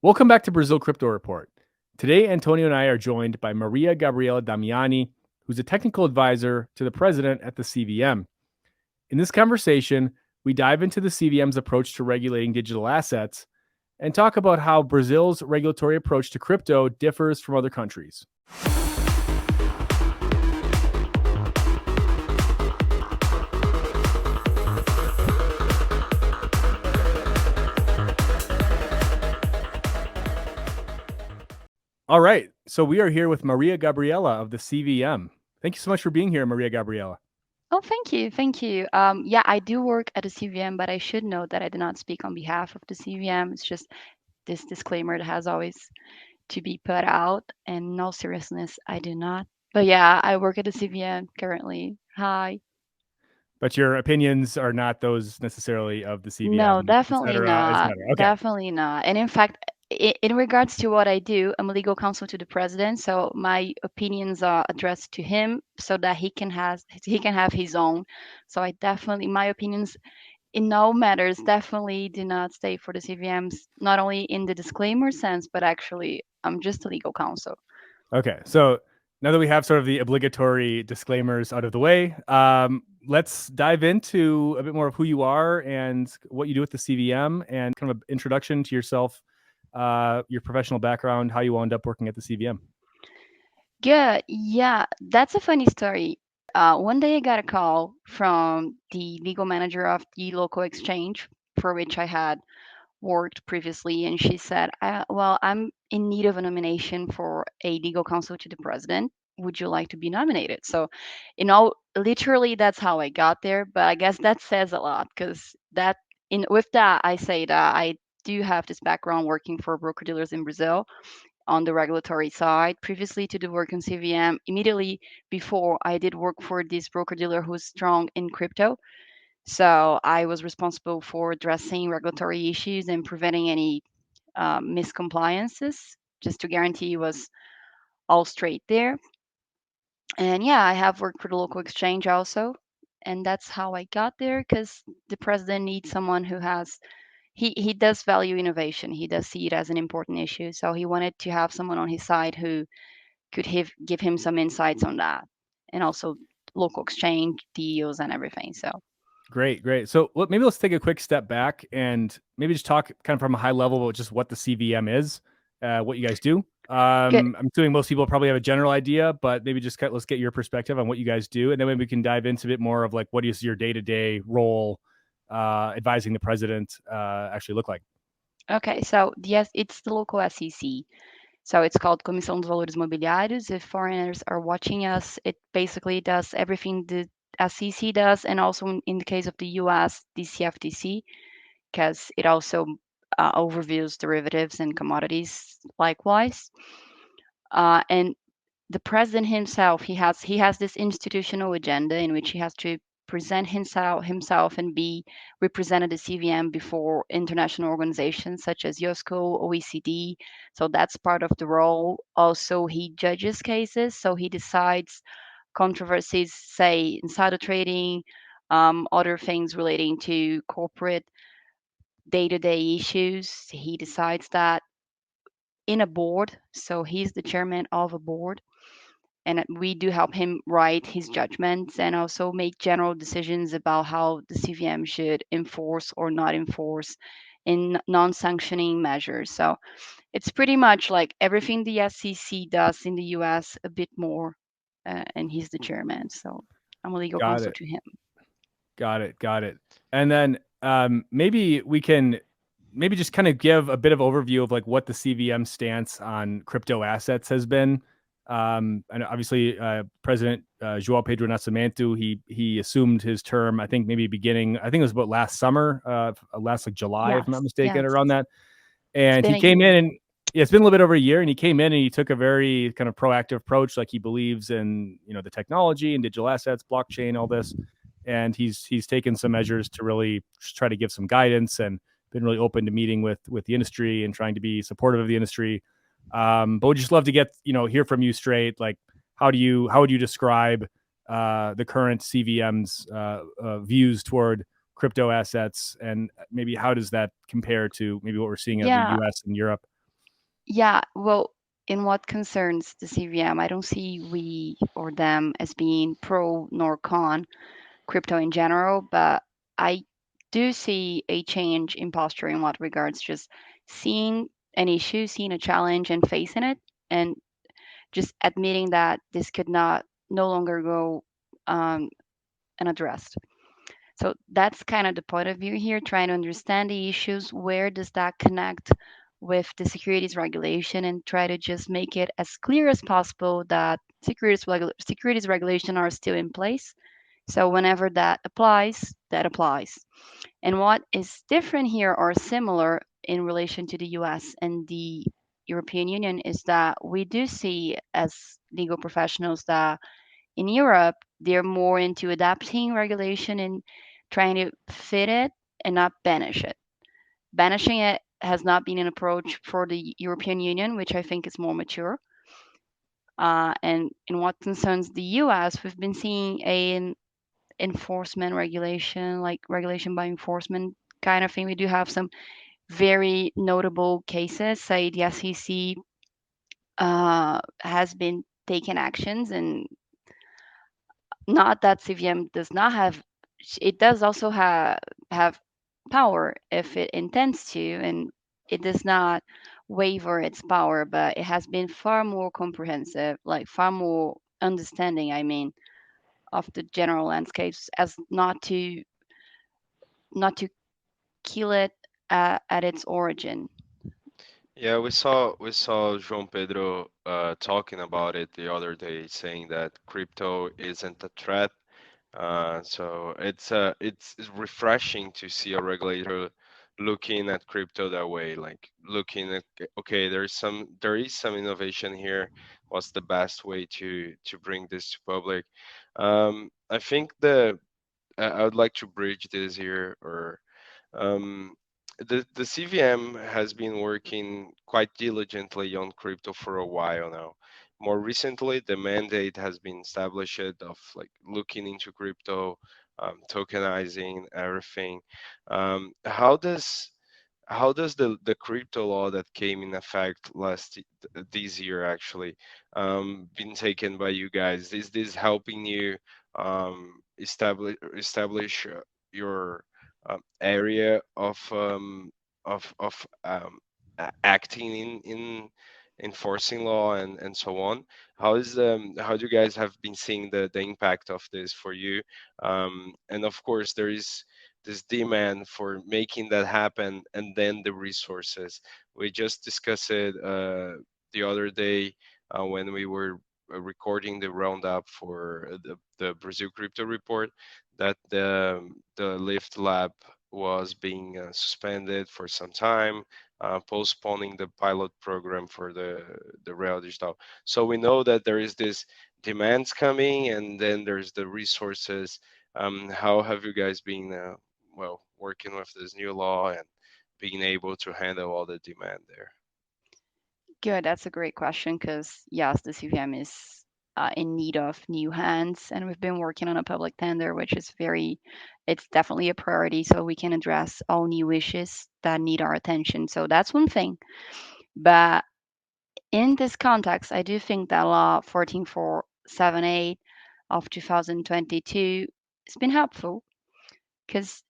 Welcome back to Brazil Crypto Report. Today, Antonio and I are joined by Maria Gabriela Damiani, who's a technical advisor to the president at the CVM. In this conversation, we dive into the CVM's approach to regulating digital assets and talk about how Brazil's regulatory approach to crypto differs from other countries. All right. So we are here with Maria Gabriela of the CVM. Thank you so much for being here, Maria Gabriela. Oh, thank you. Thank you. Yeah, I do work at the CVM, but I should note that I do not speak on behalf of the CVM. It's just this disclaimer that has always to be put out. And in all seriousness, I do not. But yeah, I work at the CVM currently. Hi. But your opinions are not those necessarily of the No, CVM, et definitely cetera, et not. cetera. Okay. Definitely not. And in fact, in regards to what I do, I'm a legal counsel to the president, so my opinions are addressed to him so that he can have his own. So I definitely my opinions in all matters definitely do not stay for the CVMs, not only in the disclaimer sense, but actually I'm just a legal counsel. Okay. So now that we have sort of the obligatory disclaimers out of the way, let's dive into a bit more of who you are and what you do at the CVM and kind of an introduction to yourself, your professional background, how you wound up working at the CVM. Good. Yeah, that's a funny story. One day I got a call from the legal manager of the local exchange for which I had worked previously, and she said, "Well, I'm in need of a nomination for a legal counsel to the president. Would you like to be nominated?" So, literally, that's how I got there. But I guess that says a lot because that in with that, I say that I do have this background working for broker dealers in Brazil on the regulatory side. Previously to the work in CVM, immediately before I did work for this broker dealer who's strong in crypto. So I was responsible for addressing regulatory issues and preventing any miscompliances, just to guarantee it was all straight there. And yeah, I have worked for the local exchange also, and that's how I got there because the president needs someone who has he does value innovation. He does see it as an important issue, so he wanted to have someone on his side who could give him some insights on that, and also local exchange deals and everything. So Great, great. So maybe let's take a quick step back and maybe just talk kind of from a high level about just what the CVM is, what you guys do. good. I'm assuming most people probably have a general idea, but maybe just let's get your perspective on what you guys do, and then maybe we can dive into a bit more of like what is your day-to-day role advising the president actually look like. Okay, so yes, it's the local SEC. So it's called Commissão dos Valores Imobiliários. If foreigners are watching us, it basically does everything the SEC does, and also in the case of the US, the CFTC, because it also overviews derivatives and commodities likewise. And the president himself, he has this institutional agenda in which he has to present himself and be represented the CVM before international organizations such as USCO, OECD. So that's part of the role. Also, he judges cases, so he decides controversies, say insider trading, other things relating to corporate day-to-day issues. He decides that in a board. So he's the chairman of a board, and we do help him write his judgments and also make general decisions about how the CVM should enforce or not enforce in non-sanctioning measures. So it's pretty much like everything the SEC does in the US, a bit more, and he's the chairman. So I'm a legal Got counsel it. to him. Got it. And then maybe we can maybe just kind of give a bit of overview of like what the CVM stance on crypto assets has been. And obviously, President João Pedro Nascimento, he assumed his term. I think maybe beginning. I think it was about last summer, last like July, if I'm not Yes, mistaken, yes. around that. It's And been he a came year. in and yeah, it's been a little bit over a year, and he came in and he took a very kind of proactive approach. Like he believes in the technology and digital assets, blockchain, all this, and he's taken some measures to really try to give some guidance and been really open to meeting with the industry and trying to be supportive of the industry. But we'd just love to get hear from you straight. Like how would you describe the current CVM's views toward crypto assets, and maybe how does that compare to maybe what we're seeing in the Yeah, U.S. and Europe? Yeah, well, in what concerns the CVM, I don't see we or them as being pro nor con crypto in general, but I do see a change in posture in what regards just seeing an issue, seeing a challenge and facing it, and just admitting that this could not no longer go unaddressed. So that's kind of the point of view here, trying to understand the issues. Where does that connect with the securities regulation and try to just make it as clear as possible that securities regulation are still in place. So whenever that applies, that applies. And what is different here or similar in relation to the US and the European Union is that we do see as legal professionals that in Europe, they're more into adapting regulation and trying to fit it and not banish it. Banishing it has not been an approach for the European Union, which I think is more mature. And in what concerns the US, we've been seeing an enforcement regulation, like regulation by enforcement kind of thing. We do have some very notable cases. Say the SEC has been taking actions, and not that CVM does not have, it does also have power if it intends to, and it does not waver its power, but it has been far more comprehensive, like far more understanding, I mean, of the general landscapes as not to kill it at its origin. Yeah, we saw João Pedro talking about it the other day, saying that crypto isn't a threat. So it's refreshing to see a regulator looking at crypto that way, like looking at, okay, there is some innovation here. What's the best way to bring this to public? I think I would like to bridge this here, or um, the CVM has been working quite diligently on crypto for a while now. More recently, the mandate has been established of like looking into crypto, tokenizing everything. How does the crypto law that came in effect this year actually been taken by you guys? Is this helping you establish your area of acting in enforcing law and so on? How do you guys have been seeing the impact of this for you? And of course, there is this demand for making that happen, and then the resources. We just discussed it the other day when we were recording the roundup for the Brazil Crypto Report, that the Lyft lab was being suspended for some time, postponing the pilot program for the Real Digital. So we know that there is this demands coming, and then there's the resources. How have you guys been, working with this new law and being able to handle all the demand there? Good, that's a great question because yes, the CVM is in need of new hands, and we've been working on a public tender, which is it's definitely a priority, so we can address all new issues that need our attention. So that's one thing. But in this context, I do think that Law 14478 of 2022 has been helpful because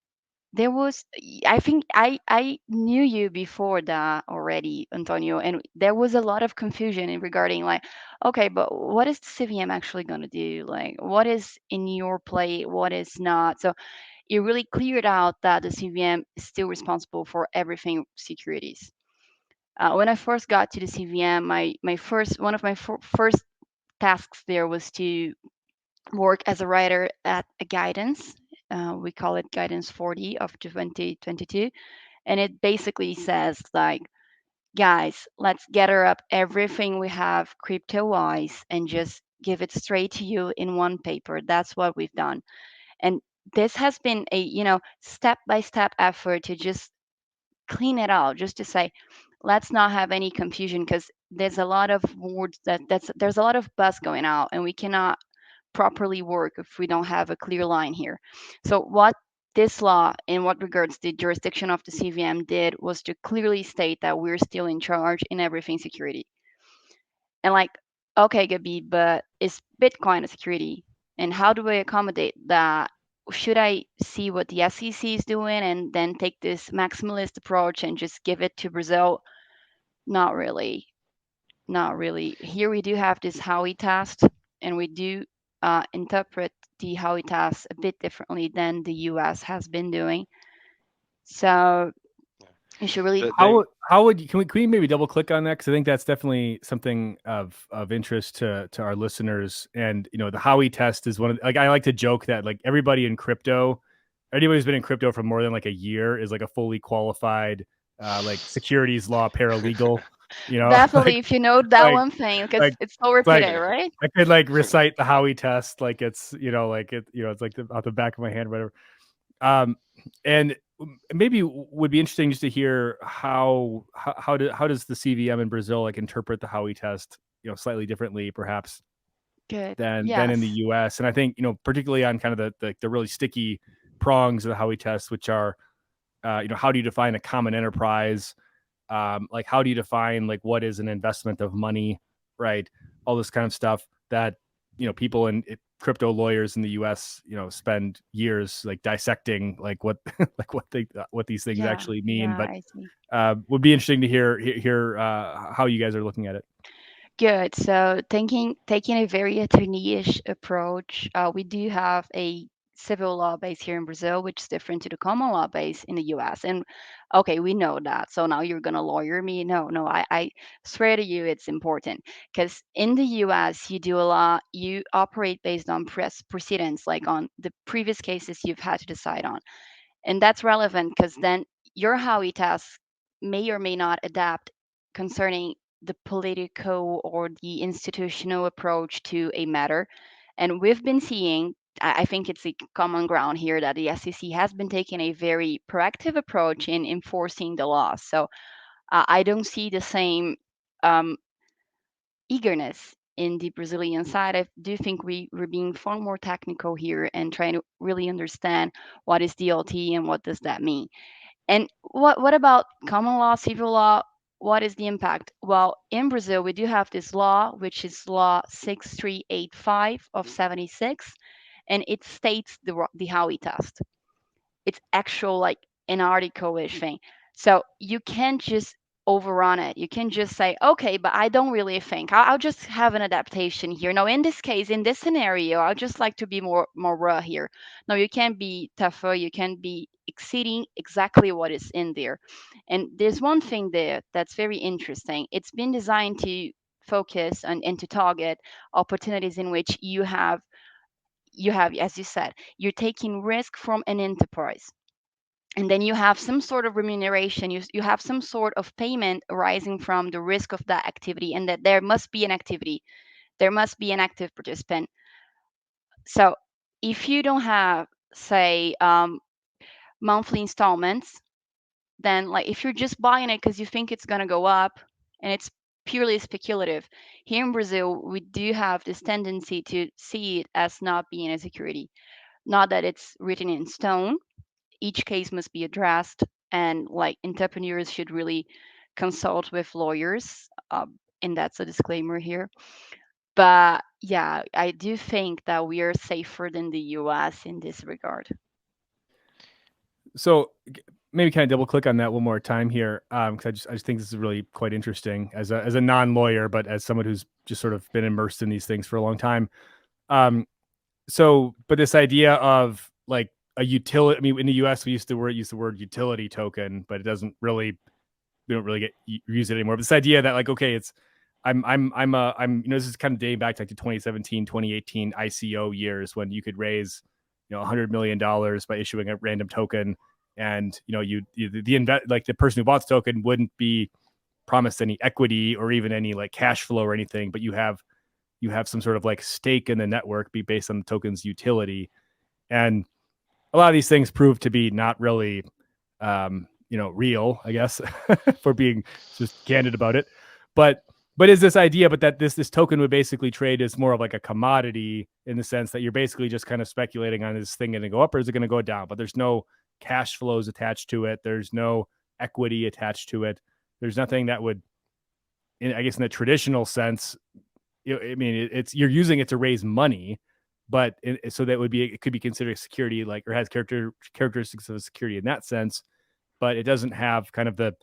there was, I think I knew you before that already, Antonio, and there was a lot of confusion in regarding like, okay, but what is the CVM actually going to do? Like, what is in your plate, what is not? So it really cleared out that the CVM is still responsible for everything securities. When I first got to the CVM, my first one of my first tasks there was to work as a writer at a guidance. We call it Guidance 40 of 2022. And it basically says, like, guys, let's gather up everything we have crypto wise and just give it straight to you in one paper. That's what we've done. And this has been a, step by step effort to just clean it out, just to say, let's not have any confusion because there's a lot of words there's a lot of buzz going out and we cannot properly work if we don't have a clear line here. So what this law, in what regards the jurisdiction of the CVM did, was to clearly state that we're still in charge in everything security. And like, okay, Gabi, but is Bitcoin a security? And how do I accommodate that? Should I see what the SEC is doing and then take this maximalist approach and just give it to Brazil? Not really. Not really. Here we do have this Howey test, and we do interpret the Howey test a bit differently than the US has been doing. So you should really. How would you, can we maybe double click on that, because I think that's definitely something of interest to our listeners. And the Howey test is one of, like, I like to joke that like everybody in crypto, anybody who's been in crypto for more than like a year is like a fully qualified like securities law paralegal. Definitely, like, if you know that like one thing, because like it's so it's like repeated, right? I could like recite the Howey test like it's like it it's like off the back of my hand, whatever. And maybe would be interesting just to hear how does the CVM in Brazil like interpret the Howey test, slightly differently perhaps Good. than in the Yes. US. And I think, particularly on kind of the really sticky prongs of the Howey test, which are how do you define a common enterprise? Like how do you define like what is an investment of money, right? All this kind of stuff that people in crypto lawyers in the US spend years like dissecting like what like what these things Yeah. actually mean. Yeah, But I see. would be interesting to hear how you guys are looking at it. Good. So taking a very attorney-ish approach, we do have a civil law base here in Brazil, which is different to the common law base in the US. And okay, we know that. So now you're gonna lawyer me? No, no, I swear to you, it's important because in the US you do a lot. You operate based on precedents, like on the previous cases you've had to decide on, and that's relevant because then your Howey test may or may not adapt concerning the political or the institutional approach to a matter. And we've been seeing, I think it's a common ground here that the SEC has been taking a very proactive approach in enforcing the law. So I don't see the same um, eagerness in the Brazilian side. I do think we're being far more technical here and trying to really understand what is DLT and what does that mean. And what about common law, civil law? What is the impact? Well, in Brazil, we do have this law, which is Law 6385 of 76, and it states the Howey test. It's actual like an article-ish thing. So you can't just overrun it. You can just say, okay, but I don't really think. I'll just have an adaptation here. No, in this case, in this scenario, I'll just like to be more raw here. No, you can't be tougher. You can't be exceeding exactly what is in there. And there's one thing there that's very interesting. It's been designed to focus and to target opportunities in which you have, as you said, you're taking risk from an enterprise, and then you have some sort of remuneration, you have some sort of payment arising from the risk of that activity, and that there must be an activity, there must be an active participant. So if you don't have, say, monthly installments, then like if you're just buying it because you think it's going to go up and it's purely speculative, here in Brazil we do have this tendency to see it as not being a security. Not that it's written in stone, each case must be addressed, and like entrepreneurs should really consult with lawyers, and that's a disclaimer here. But yeah, I do think that we are safer than the US in this regard. So maybe kind of double click on that one more time here, because I just think this is really quite interesting as a non lawyer, but as someone who's just sort of been immersed in these things for a long time. But this idea of like a utility, I mean, in the US, we used the word utility token, but it doesn't really, we don't really use it anymore. But this idea that like, okay, it's, this is kind of dating back to like the 2017, 2018 ICO years when you could raise, $100 million by issuing a random token. And, like the person who bought the token wouldn't be promised any equity or even any like cash flow or anything, but you have some sort of like stake in the network be based on the token's utility. And a lot of these things prove to be not really, real, I guess, for being just candid about it. But but is this idea, but that this token would basically trade as more of like a commodity in the sense that you're basically just kind of speculating on, is this thing going to go up or is it going to go down? But there's no cash flows attached to it. There's no equity attached to it. There's nothing that would, I guess, in the traditional sense, I mean, it's you're using it to raise money, but so that would be, it could be considered security, like, or has characteristics of security in that sense, but it doesn't have kind of the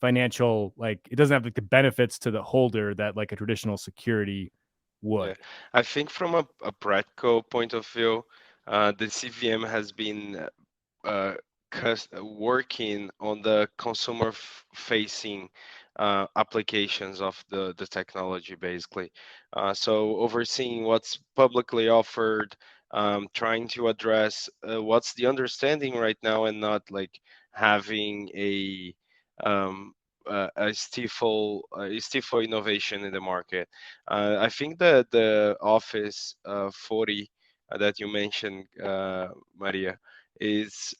financial, like, it doesn't have like the benefits to the holder that like a traditional security Yeah, would. I think from a practical point of view, the CVM has been uh, working on the consumer facing applications of the technology, basically. So overseeing what's publicly offered, trying to address what's the understanding right now, and not like having a stifle innovation in the market. I think that the Office 40 that you mentioned, Maria, is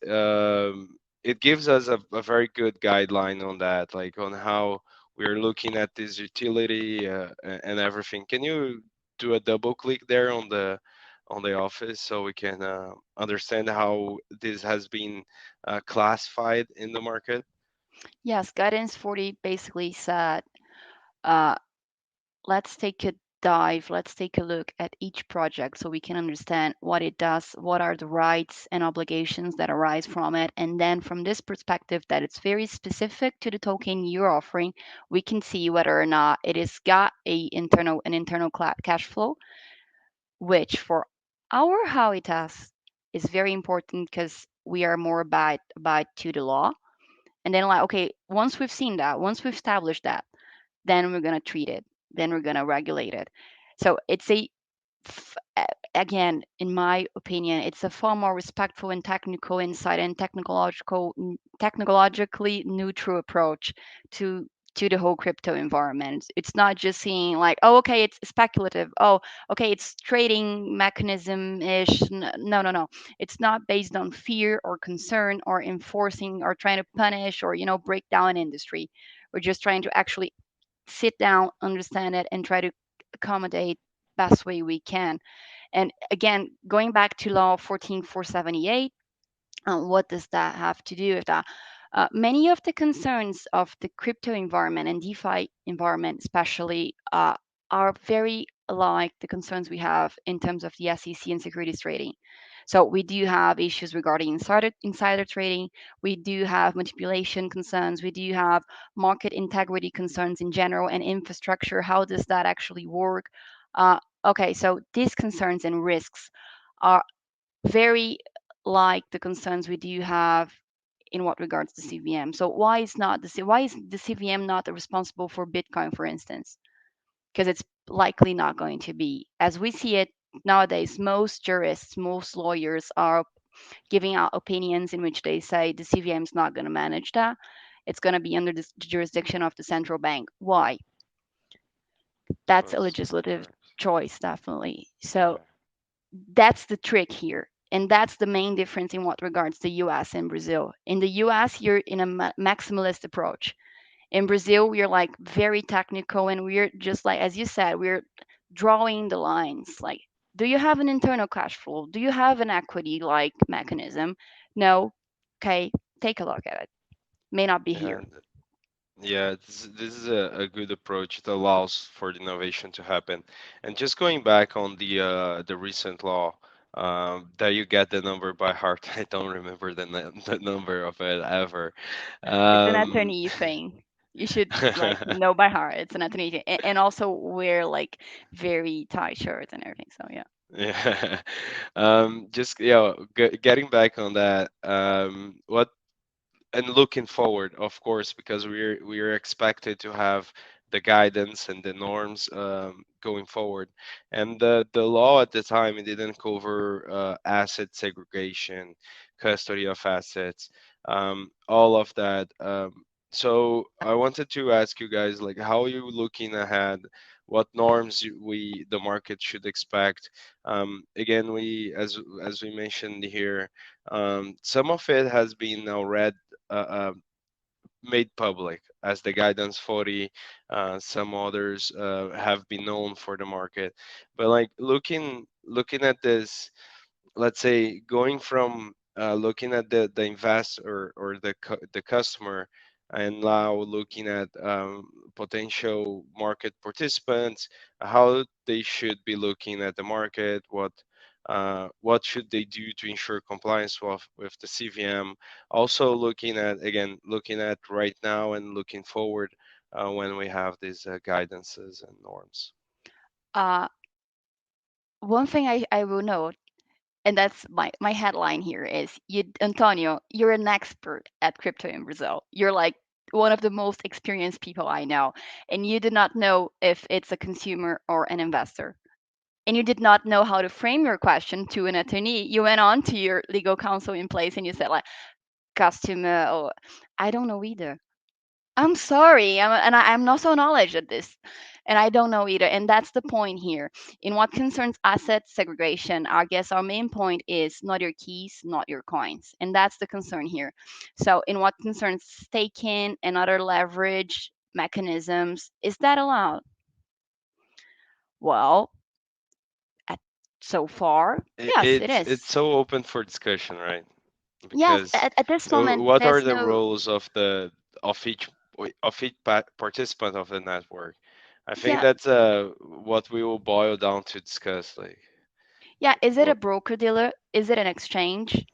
it gives us a very good guideline on that, like on how we're looking at this utility and everything. Can you do a double click there on the office so we can understand how this has been classified in the market? Yes, guidance 40 basically said, uh, let's take a dive, let's take a look at each project so we can understand what it does, what are the rights and obligations that arise from it. And then from this perspective that it's very specific to the token you're offering, we can see whether or not it has got an internal cash flow, which for our Howey test is very important because we are more abide to the law. And then like, okay, once we've seen that, once we've established that, then we're going to treat it, then we're going to regulate it. So it's again, in my opinion, it's a far more respectful and technical insight and technologically neutral approach to the whole crypto environment. It's not just seeing like, oh, okay, it's speculative. Oh, okay, it's trading mechanism ish. No, no, no. It's not based on fear or concern or enforcing or trying to punish or break down an industry. We're just trying to actually sit down, understand it, and try to accommodate best way we can. And again, going back to law 14478, what does that have to do with that? Many of the concerns of the crypto environment and DeFi environment, especially, are very like the concerns we have in terms of the SEC and securities trading. So we do have issues regarding insider trading. We do have manipulation concerns. We do have market integrity concerns in general and infrastructure. How does that actually work? Okay, so these concerns and risks are very like the concerns we do have in what regards to CVM. So why is the CVM not responsible for Bitcoin, for instance? Because it's likely not going to be. As we see it nowadays, most jurists, most lawyers are giving out opinions in which they say the CVM is not going to manage that. It's going to be under the jurisdiction of the central bank. Why? That's a Choice. legislative Correct. choice, definitely. So Yeah. that's the trick here. And that's the main difference in what regards the US and Brazil. In the US, you're in a maximalist approach. In Brazil, we're like very technical and we're just like, as you said, we're drawing the lines. Like, do you have an internal cash flow? Do you have an equity like mechanism? No. Okay, take a look at it. May not be here. And yeah, this is a good approach. It allows for the innovation to happen. And just going back on the recent law, that you get the number by heart. I don't remember the number of it ever. It's an Um, attorney thing. You should like know by heart. It's an attorney thing. And also wear like very tight shirts and everything. So yeah. yeah. Just getting back on that. What and looking forward, of course, because we're expected to have the guidance and the norms going forward. And the law at the time, it didn't cover asset segregation, custody of assets, all of that. So I wanted to ask you guys, like, how are you looking ahead? What norms the market should expect? Again, we as we mentioned here, some of it has been already uh, uh, made public as the guidance 40. Some others have been known for the market, but like looking at this, let's say going from looking at the investor or the customer, and now looking at potential market participants, how they should be looking at the market, what should they do to ensure compliance with the CVM. Also looking at, again, looking at right now and looking forward when we have these guidances and norms. Uh, One thing I will note, and that's my headline here is you, Antonio, you're an expert at crypto in Brazil. You're like one of the most experienced people I know, and you did not know if it's a consumer or an investor. And you did not know how to frame your question to an attorney. You went on to your legal counsel in place and you said like customer, or I don't know either. I'm sorry, I'm not so knowledge at this, and I don't know either. And that's the point here. In what concerns asset segregation, I guess our main point is not your keys, not your coins, and that's the concern here. So, in what concerns staking and other leverage mechanisms, is that allowed? Well, at, so far, yes, it It's is. so open for discussion, right? Yes, Because at this moment, what are there's the no. roles of each participant of the network? I think Yeah, that's what we will boil down to discuss. Like yeah. Is it a what? broker dealer? Is it an exchange?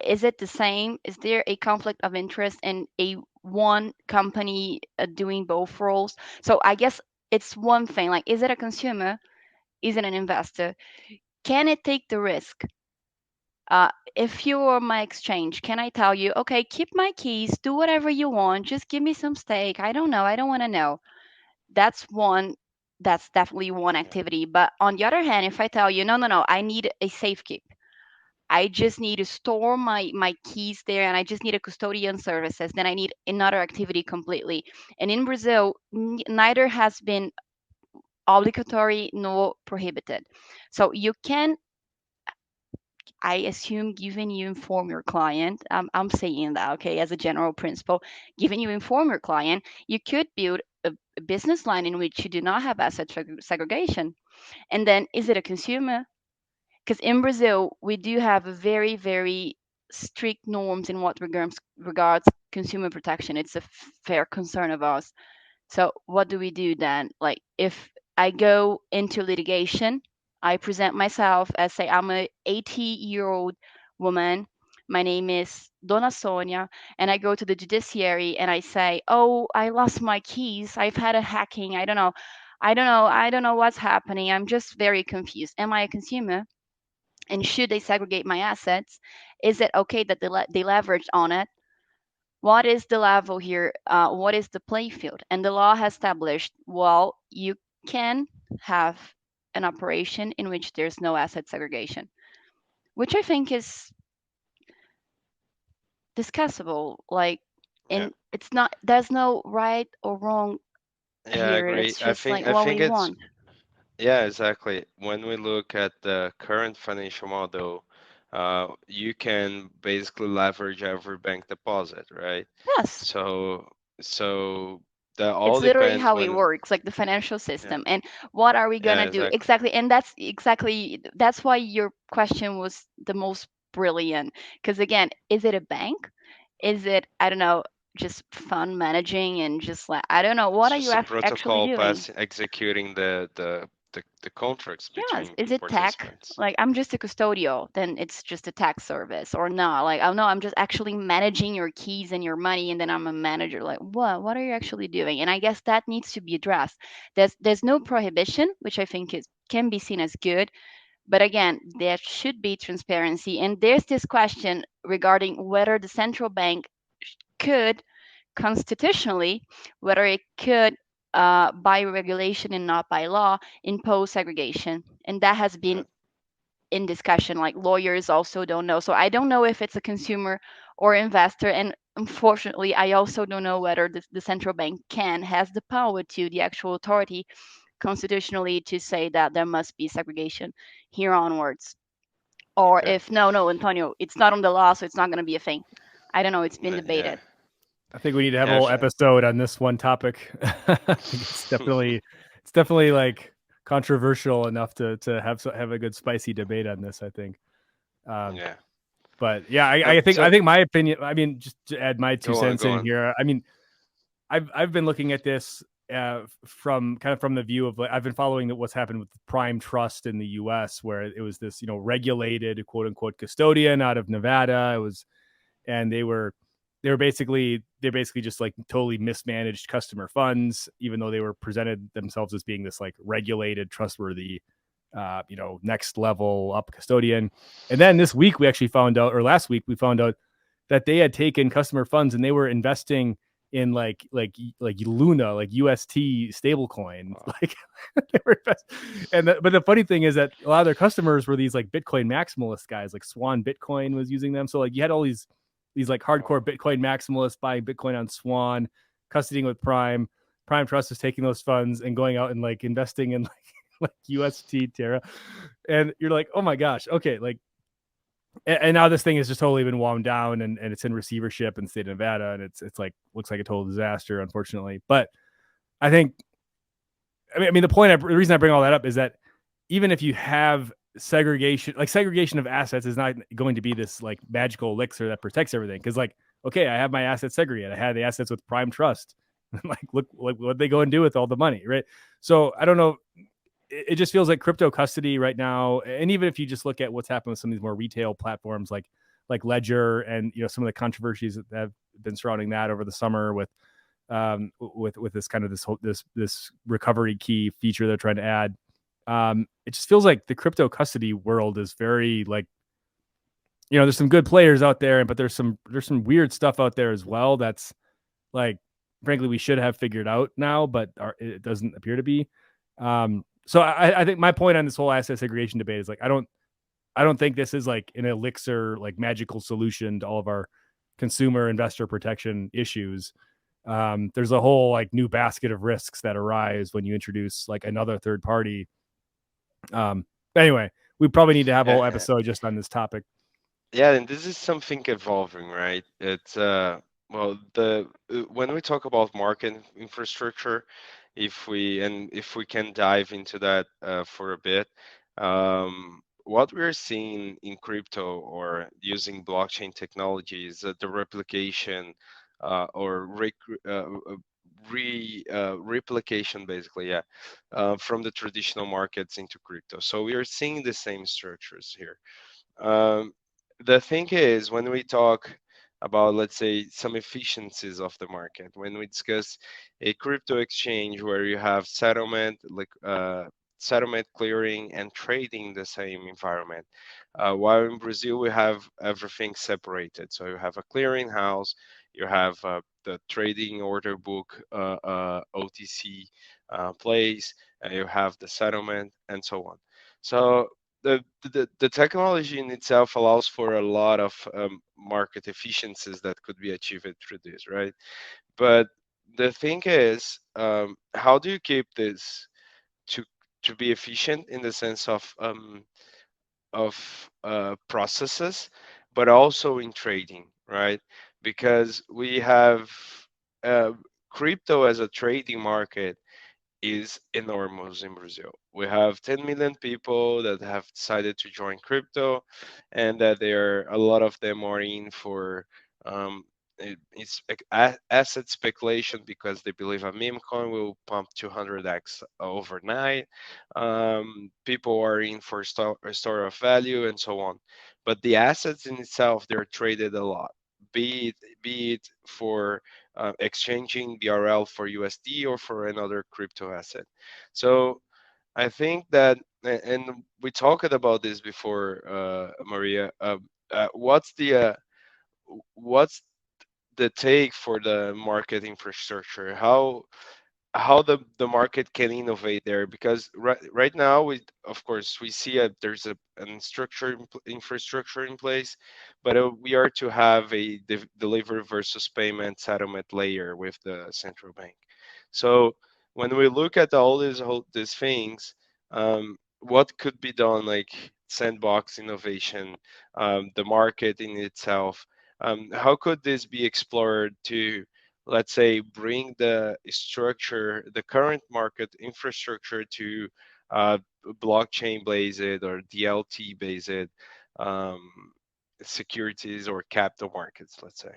Is it the same? Is there a conflict of interest in a one company doing both roles? So I guess it's one thing. Like, is it a consumer? Is it an investor? Can it take the risk? If you are my exchange, can I tell you, okay, keep my keys, do whatever you want, just give me some stake? I don't know. I don't want to know. That's one. That's definitely one Yeah, activity. But on the other hand, if I tell you, no, no, no, I need a safe keep. I just need to store my keys there and I just need a custodian services, then I need another activity completely. And in Brazil, neither has been obligatory nor prohibited. So you can, I assume, given you inform your client, I'm saying that, okay, as a general principle, given you inform your client, you could build a business line in which you do not have asset segregation. And then is it a consumer? Because in Brazil, we do have a very, very strict norms in what regards consumer protection. It's a fair concern of ours. So what do we do then? Like if I go into litigation, I present myself as say I'm a 80-year-old woman. My name is Dona Sonia, and I go to the judiciary and I say, "Oh, I lost my keys. I've had a hacking. I don't know. I don't know what's happening. I'm just very confused. Am I a consumer? And should they segregate my assets? Is it okay that they leverage on it? What is the level here? What is the play field? And the law has established, well, you can have an operation in which there's no asset segregation, which I think is discussable. Like, yeah, and it's not, there's no right or wrong yeah. I here. agree. It's just like I what think we it's, want. yeah, exactly. When we look at the current financial model, you can basically leverage every bank deposit, right? Yes. So so that It's all literally depends how it when. works, like the financial Yeah, system. And what are we yeah, gonna do exactly. exactly? And that's exactly that's why your question was the most brilliant. Because again, is it a bank? Is it, I don't know, just fund managing and just like I don't know, It's what are you just a actually protocol doing? pass executing the contracts Yes. between Is it tech? participants. Like I'm just a custodial, then it's just a tech service, or not? Like oh no, I'm just actually managing your keys and your money, and then I'm a manager. Like what? What are you actually doing? And I guess that needs to be addressed. There's no prohibition, which I think is can be seen as good, but again, there should be transparency. And there's this question regarding whether the central bank could constitutionally, whether it could, by regulation and not by law, impose segregation. And that has Yeah, been in discussion. Like lawyers also don't know. So I don't know if it's a consumer or investor. And unfortunately, I also don't know whether the central bank has the power to the actual authority constitutionally to say that there must be segregation here onwards. Or okay. if no, no, Antonio, it's not on the law, so it's not going to be a thing. I don't know. It's been Yeah. debated. I think we need to have a Yeah, whole episode on this one topic. I think it's definitely like controversial enough to have a good spicy debate on this. I think. yeah. But yeah, I think So my opinion. I mean, just to add my two go on, cents go in on. here. I mean, I've been looking at this from the view of like I've been following what's happened with Prime Trust in the U.S., where it was this regulated quote unquote custodian out of Nevada. It was, and they basically just like totally mismanaged customer funds, even though they were presented themselves as being this like regulated, trustworthy, next level up custodian. And then this week we actually found out, or last week we found out that they had taken customer funds and they were investing in like Luna, like UST stablecoin, Wow. like they were but the funny thing is that a lot of their customers were these like Bitcoin maximalist guys, like Swan Bitcoin was using them. So like you had all these like hardcore Bitcoin maximalists buying Bitcoin on Swan, custodying with Prime. Prime Trust is taking those funds and going out and like investing in like UST Terra, and you're like, oh my gosh, okay, like and now this thing has just totally been wound down and it's in receivership in the state of Nevada and it's like looks like a total disaster, unfortunately. But I think I mean the reason I bring all that up is that even if you have segregation of assets is not going to be this like magical elixir that protects everything. Because like, okay, I have my assets segregated. I had the assets with Prime Trust. Like, look what they go and do with all the money, right? So I don't know. It just feels like crypto custody right now. And even if you just look at what's happened with some of these more retail platforms like Ledger and some of the controversies that have been surrounding that over the summer with this kind of this recovery key feature they're trying to add. It just feels like the crypto custody world is very like, there's some good players out there, but there's some weird stuff out there as well. That's like, frankly, we should have figured out now, but it doesn't appear to be. So I think my point on this whole asset segregation debate is like, I don't think this is like an elixir, like magical solution to all of our consumer investor protection issues. There's a whole like new basket of risks that arise when you introduce like another third party. Anyway, we probably need to have a whole Yeah, episode just on this topic. yeah, and this is something evolving, right? It's well, the when we talk about market infrastructure, if we can dive into that for a bit, what we're seeing in crypto or using blockchain technology is the replication or replication, basically, yeah, from the traditional markets into crypto. So we are seeing the same structures here. Um, the thing is, when we talk about, let's say, some efficiencies of the market, when we discuss a crypto exchange where you have settlement, like settlement, clearing, and trading in the same environment, while in Brazil we have everything separated. So you have a clearing house, you have the trading order book, OTC place, you have the settlement, and so on. So the technology in itself allows for a lot of market efficiencies that could be achieved through this, right? But the thing is, how do you keep this to to be efficient in the sense of processes, but also in trading, right? Because we have uh, crypto as a trading market is enormous in Brazil. We have 10 million people that have decided to join crypto, and that a lot of them are in for it's asset speculation because they believe a meme coin will pump 200x overnight. People are in for store of value and so on. But the assets in itself, they're traded a lot. Be it for exchanging BRL for USD or for another crypto asset. So I think that, and we talked about this before, Maria. What's the take for the market infrastructure? How the market can innovate there? Because right now, we of course we see there's an infrastructure in place, but we are to have a delivery versus payment settlement layer with the central bank. So when we look at all these things, what could be done, like sandbox innovation, the market in itself, how could this be explored to let's say, bring the structure, the current market infrastructure to uh, blockchain based or DLT based um, securities or capital markets, let's say.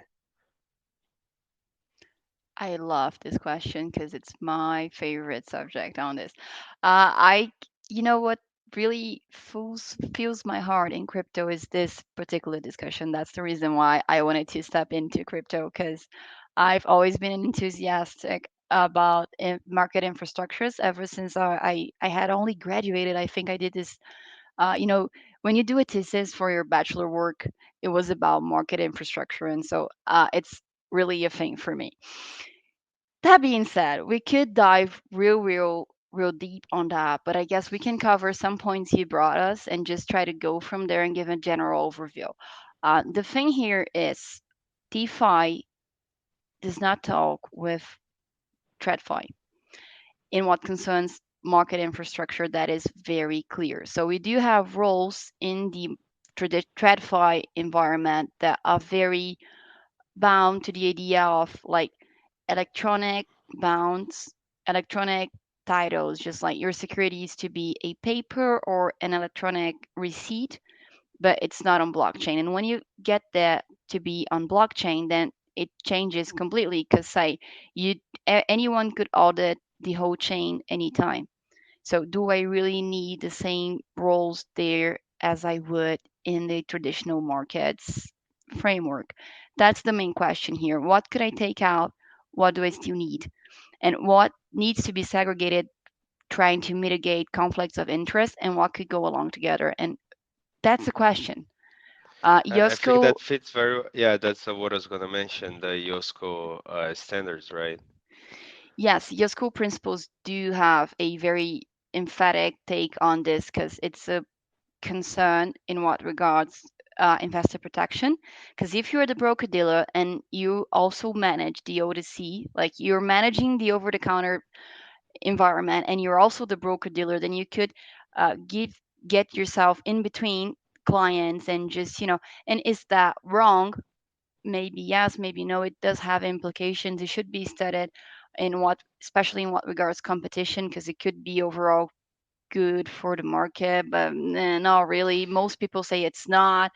I love this question because it's my favorite subject on this. You know what really fills my heart in crypto is this particular discussion. That's the reason why I wanted to step into crypto because I've always been enthusiastic about market infrastructures ever since I had only graduated. I think I did this. You know, when you do a thesis for your bachelor work, it was about market infrastructure, and so it's really a thing for me. That being said, we could dive real deep on that, but I guess we can cover some points you brought us and just try to go from there and give a general overview. The thing here is DeFi does not talk with TradFi in what concerns market infrastructure. That is very clear. So we do have roles in the TradFi environment that are very bound to the idea of like electronic bounds, electronic titles, just like your securities to be a paper or an electronic receipt, but it's not on blockchain. And when you get that to be on blockchain, then it changes completely because say you anyone could audit the whole chain anytime. So do I really need the same roles there as I would in the traditional markets framework? That's the main question here. What could I take out? What do I still need? And what needs to be segregated, trying to mitigate conflicts of interest, and what could go along together? And that's the question. I think Yosco, that fits very, yeah, that's what I was going to mention, the IOSCO standards, right? yes, Yosco principles do have a very emphatic take on this because it's a concern in what regards investor protection. Because if you're the broker dealer and you also manage the OTC, like you're managing the over the counter environment and you're also the broker dealer, then you could give get yourself in between clients and just and is that wrong? Maybe yes, maybe no. It does have implications. It should be studied in what, especially in what regards competition, because it could be overall good for the market, but not really. Most people say it's not.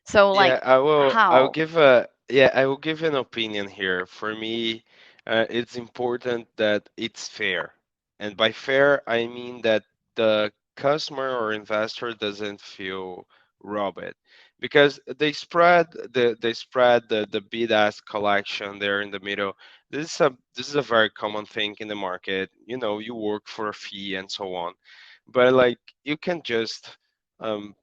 So, like, Yeah, I will. I will how? give a yeah. I will give an opinion here. For me, it's important that it's fair, and by fair, I mean that the customer or investor doesn't feel robbed, because the bid ask collection there in the middle. This is a very common thing in the market. You know, you work for a fee and so on, but like you can just um,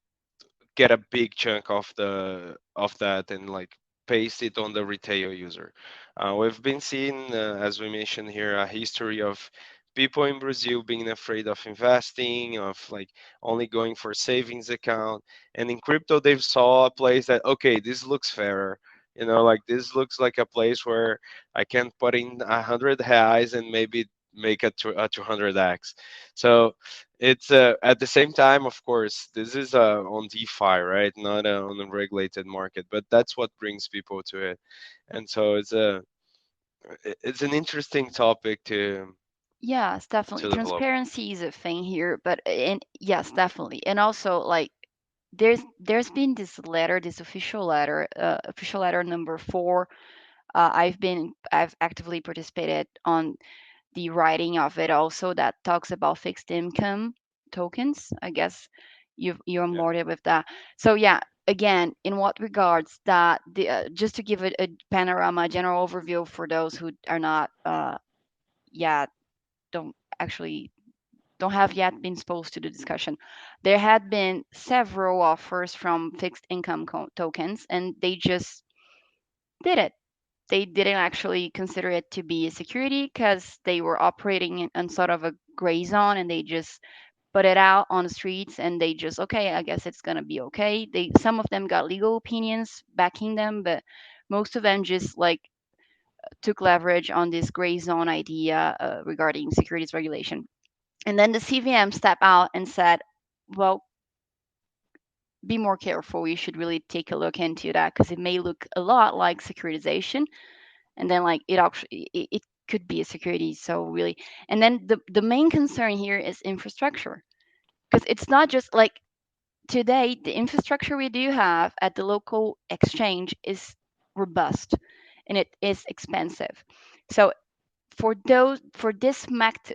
get a big chunk of that and like paste it on the retail user. We've been seeing, as we mentioned here, a history of people in Brazil being afraid of investing, of like only going for savings account. And in crypto, they've saw a place that okay, this looks fairer. You know, like this looks like a place where I can put in 100 reais and maybe make a 200x. So it's at the same time, of course, this is on DeFi, right? Not on a regulated market, but that's what brings people to it. And so it's an interesting topic Yes, definitely. to develop. Transparency is a thing here, but and yes, definitely. And also, like, there's been this letter, this official letter number 4. I've actively participated on the writing of it also that talks about fixed income tokens. I guess you're Yeah. more with that. So yeah, again, in what regards that the just to give it a panorama, general overview for those who are not yeah don't actually don't have yet been exposed to the discussion. There had been several offers from fixed income tokens, and they just did it. They didn't actually consider it to be a security because they were operating in sort of a gray zone, and they just put it out on the streets and they just okay, I guess it's gonna be okay. They Some of them got legal opinions backing them, but most of them just like took leverage on this gray zone idea regarding securities regulation. And then the CVM stepped out and said, well, be more careful. You should really take a look into that because it may look a lot like securitization. and then like it actually it could be a security. So really, and then the main concern here is infrastructure, because it's not just like today the infrastructure we do have at the local exchange is robust and it is expensive. So for this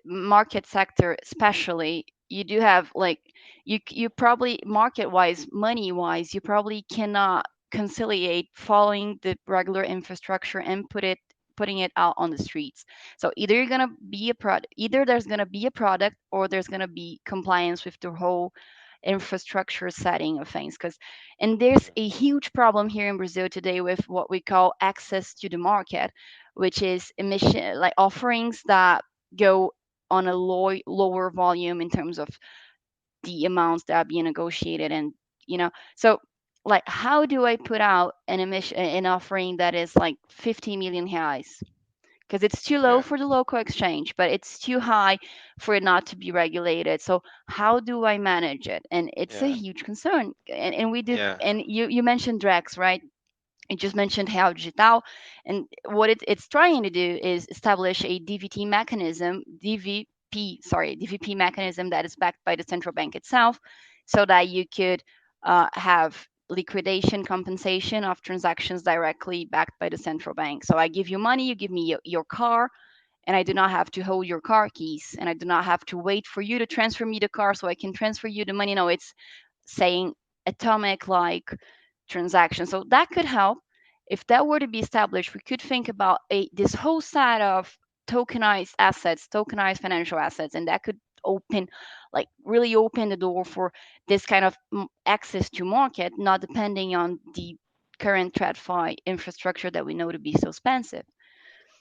market sector especially, you do have like you probably market wise, money wise, you probably cannot conciliate following the regular infrastructure and putting it out on the streets. So either you're going to be a product, either there's going to be a product, or there's going to be compliance with the whole infrastructure setting of things. Because and there's a huge problem here in Brazil today with what we call access to the market, which is emission like offerings that go on a lower volume in terms of the amounts that are being negotiated. And so like how do I put out an offering that is like 50 million reais, because it's too low Yeah. for the local exchange, but it's too high for it not to be regulated. So how do I manage it? And it's a Yeah. huge concern. And we did, Yeah. and you mentioned Drex, right? You just mentioned how digital, and what it's trying to do is establish a DVT mechanism, DVP mechanism that is backed by the central bank itself, so that you could have liquidation compensation of transactions directly backed by the central bank. So I give you money, you give me your car, and I do not have to hold your car keys, and I do not have to wait for you to transfer me the car so I can transfer you the money. No, it's saying atomic like transaction. So that could help. If that were to be established, we could think about this whole set of tokenized assets, tokenized financial assets, and that could open, like really open the door for this kind of access to market, not depending on the current TradFi infrastructure that we know to be so expensive.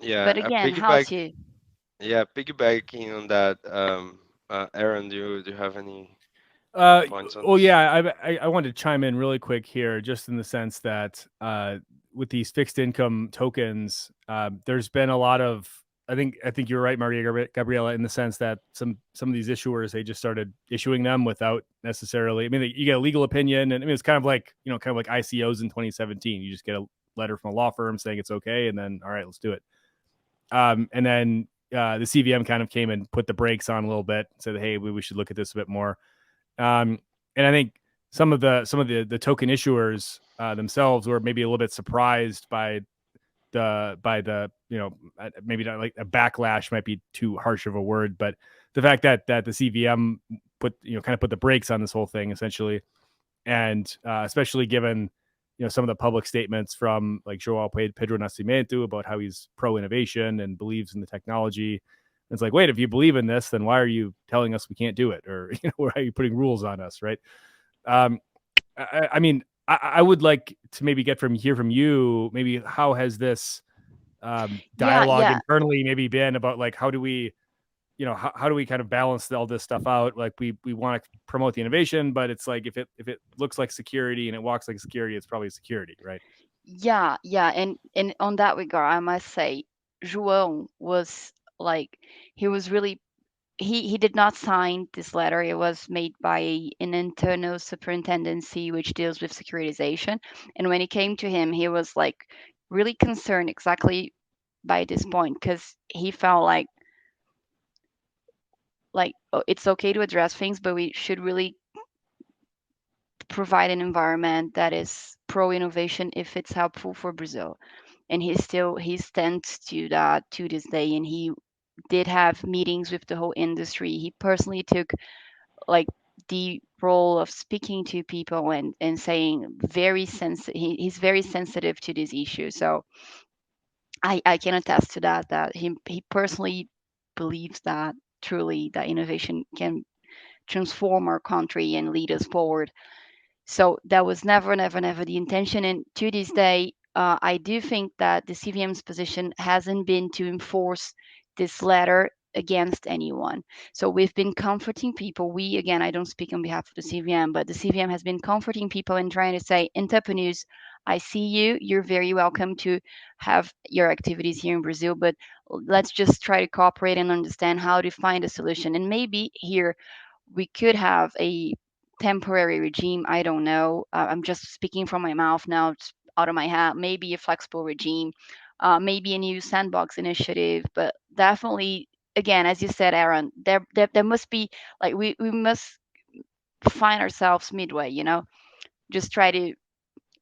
Yeah. But A again, how piggyback. to Yeah, piggybacking on that. Aaron, do you have any Uh, points on well, this? yeah, I wanted to chime in really quick here, just in the sense that with these fixed income tokens, there's been a lot of. I think you're right, Maria Gabriela, in the sense that some of these issuers, they just started issuing them without necessarily. I mean, you get a legal opinion, and I mean it's kind of like ICOs in 2017. You just get a letter from a law firm saying it's okay, and then all right, let's do it. And then the CVM kind of came and put the brakes on a little bit, said, hey, we should look at this a bit more. And I think some of the token issuers themselves were maybe a little bit surprised by the maybe not like a backlash might be too harsh of a word, but the fact that the CVM kind of put the brakes on this whole thing essentially, and especially given some of the public statements from like Joao Pedro Nascimento about how he's pro innovation and believes in the technology. It's like, wait, if you believe in this, then why are you telling us we can't do it, or why are you putting rules on us, right? Um, I mean, I would like to maybe hear from you, maybe how has this yeah, dialogue yeah. internally maybe been about like how do we how do we kind of balance all this stuff out? Like we want to promote the innovation, but it's like if it looks like security and it walks like security, it's probably security, right? Yeah, yeah, and on that regard, I must say, João was like he was really he did not sign this letter. It was made by an internal superintendency which deals with securitization. And when it came to him, he was like really concerned exactly by this point, because he felt like oh, it's okay to address things, but we should really provide an environment that is pro innovation if it's helpful for Brazil. And he stands to that to this day. And he did have meetings with the whole industry. He personally took like the role of speaking to people and saying he's very sensitive to this issue. So I can attest to that he personally believes that truly that innovation can transform our country and lead us forward. So that was never, never, never the intention. And to this day, I do think that the CVM's position hasn't been to enforce this letter against anyone. So we've been comforting people. Again, I don't speak on behalf of the CVM, but the CVM has been comforting people and trying to say, News, I see you. You're very welcome to have your activities here in Brazil, but let's just try to cooperate and understand how to find a solution. And maybe here we could have a temporary regime. I don't know. I'm just speaking from my mouth now, it's out of my hat. Maybe a flexible regime maybe a new sandbox initiative, but definitely, again, as you said, Aaron, there must be, like, we must find ourselves midway, just try to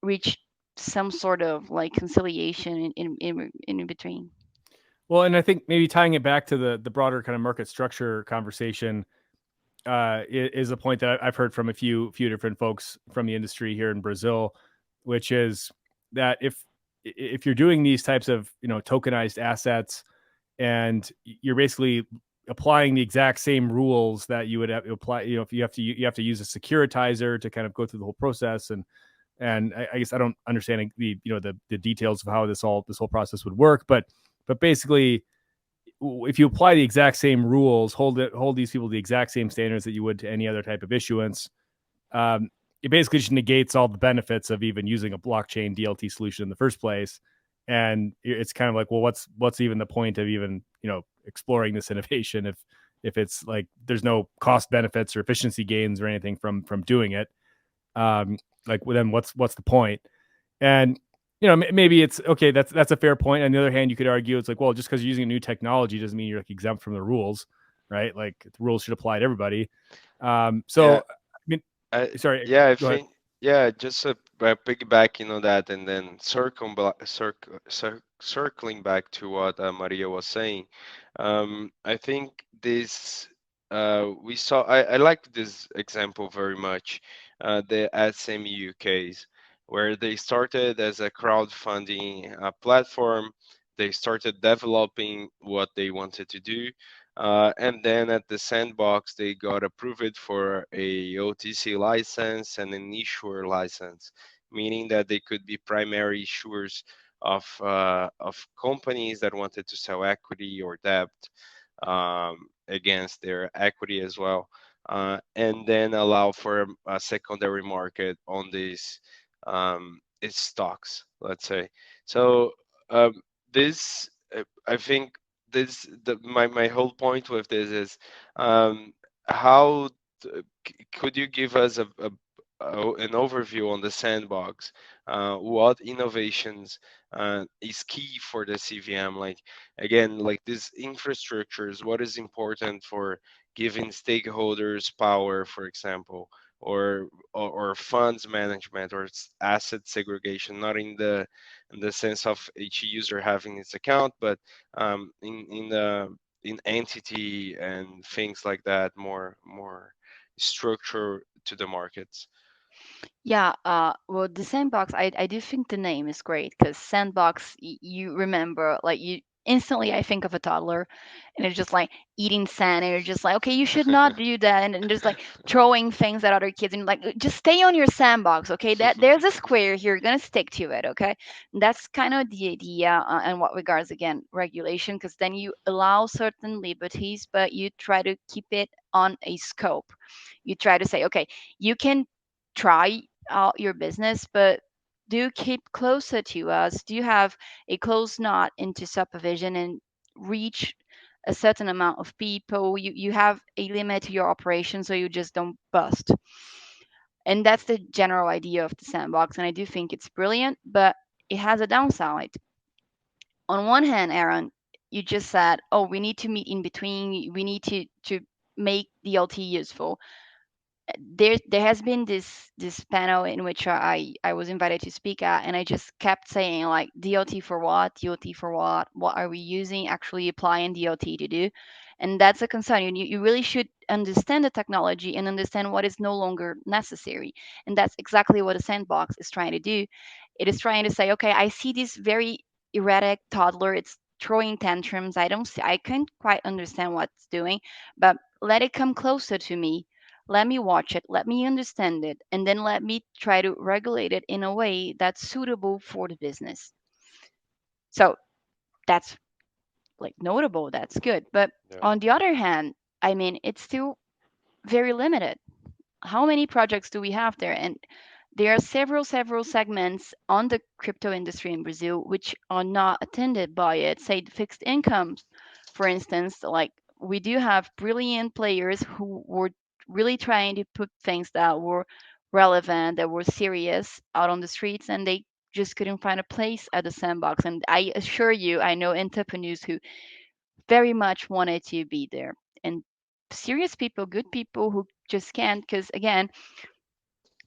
reach some sort of like conciliation in between. Well, and I think maybe tying it back to the broader kind of market structure conversation is a point that I've heard from a few different folks from the industry here in Brazil, which is that if you're doing these types of tokenized assets, and you're basically applying the exact same rules that you would apply, if you have to use a securitizer to kind of go through the whole process, and I guess I don't understand the details of how this whole process would work, but basically, if you apply the exact same rules, hold these people to the exact same standards that you would to any other type of issuance, it basically just negates all the benefits of even using a blockchain DLT solution in the first place. And it's kind of like, well, what's even the point of even exploring this innovation if it's like there's no cost benefits or efficiency gains or anything from doing it? Like, well, then what's the point? And maybe it's okay. That's a fair point. On the other hand, you could argue it's like, well, just because you're using a new technology doesn't mean you're like exempt from the rules, right? Like the rules should apply to everybody. So, Yeah, I mean, I, sorry, yeah, I go ahead. think, yeah, just piggybacking on that, and then circling back to what Maria was saying. I think this we saw. I like this example very much. The SMU case, where they started as a crowdfunding platform. They started developing what they wanted to do, and then at the sandbox, they got approved for a OTC license and an issuer license, meaning that they could be primary issuers of companies that wanted to sell equity or debt against their equity as well, and then allow for a secondary market on these its stocks, let's say. So um, this, I think, my whole point with this is how could you give us an overview on the sandbox? What innovations is key for the CVM? Like, again, like these infrastructures, what is important for giving stakeholders power, for example, or funds management or asset segregation, not in the sense of each user having its account, but in the in entity and things like that, more structure to the markets. Yeah, well, the sandbox, I do think the name is great because sandbox, you remember, like, you instantly, I think of a toddler, and it's just like eating sand, and you're just like, okay, you should not do that, and just like throwing things at other kids, and like, just stay on your sandbox, okay? That there's a square here, you're gonna stick to it, okay? And that's kind of the idea, and what regards, again, regulation, because then you allow certain liberties, but you try to keep it on a scope. You try to say, okay, you can try out your business, but do keep closer to us. Do have a close knot into supervision and reach a certain amount of people. You have a limit to your operation, so you just don't bust. And that's the general idea of the sandbox. And I do think it's brilliant, but it has a downside. On one hand, Aaron, you just said, oh, we need to meet in between. We need to make DLT useful. There has been this panel in which I was invited to speak at, and I just kept saying, like, DLT for what, DLT for what are we using actually applying DLT to do? And that's a concern. You really should understand the technology and understand what is no longer necessary, and that's exactly what a sandbox is trying to do. It is trying to say, okay, I see this very erratic toddler, it's throwing tantrums, I can't quite understand what's doing, but let it come closer to me, let me watch it, let me understand it, and then let me try to regulate it in a way that's suitable for the business. So that's, like, notable, that's good. But Yeah. on the other hand, I mean, it's still very limited. How many projects do we have there? And there are several segments on the crypto industry in Brazil which are not attended by it. Say the fixed incomes, for instance, like, we do have brilliant players who were really trying to put things that were relevant, that were serious out on the streets, and they just couldn't find a place at the sandbox. And I assure you, I know entrepreneurs who very much wanted to be there, and serious people, good people who just can't, because again,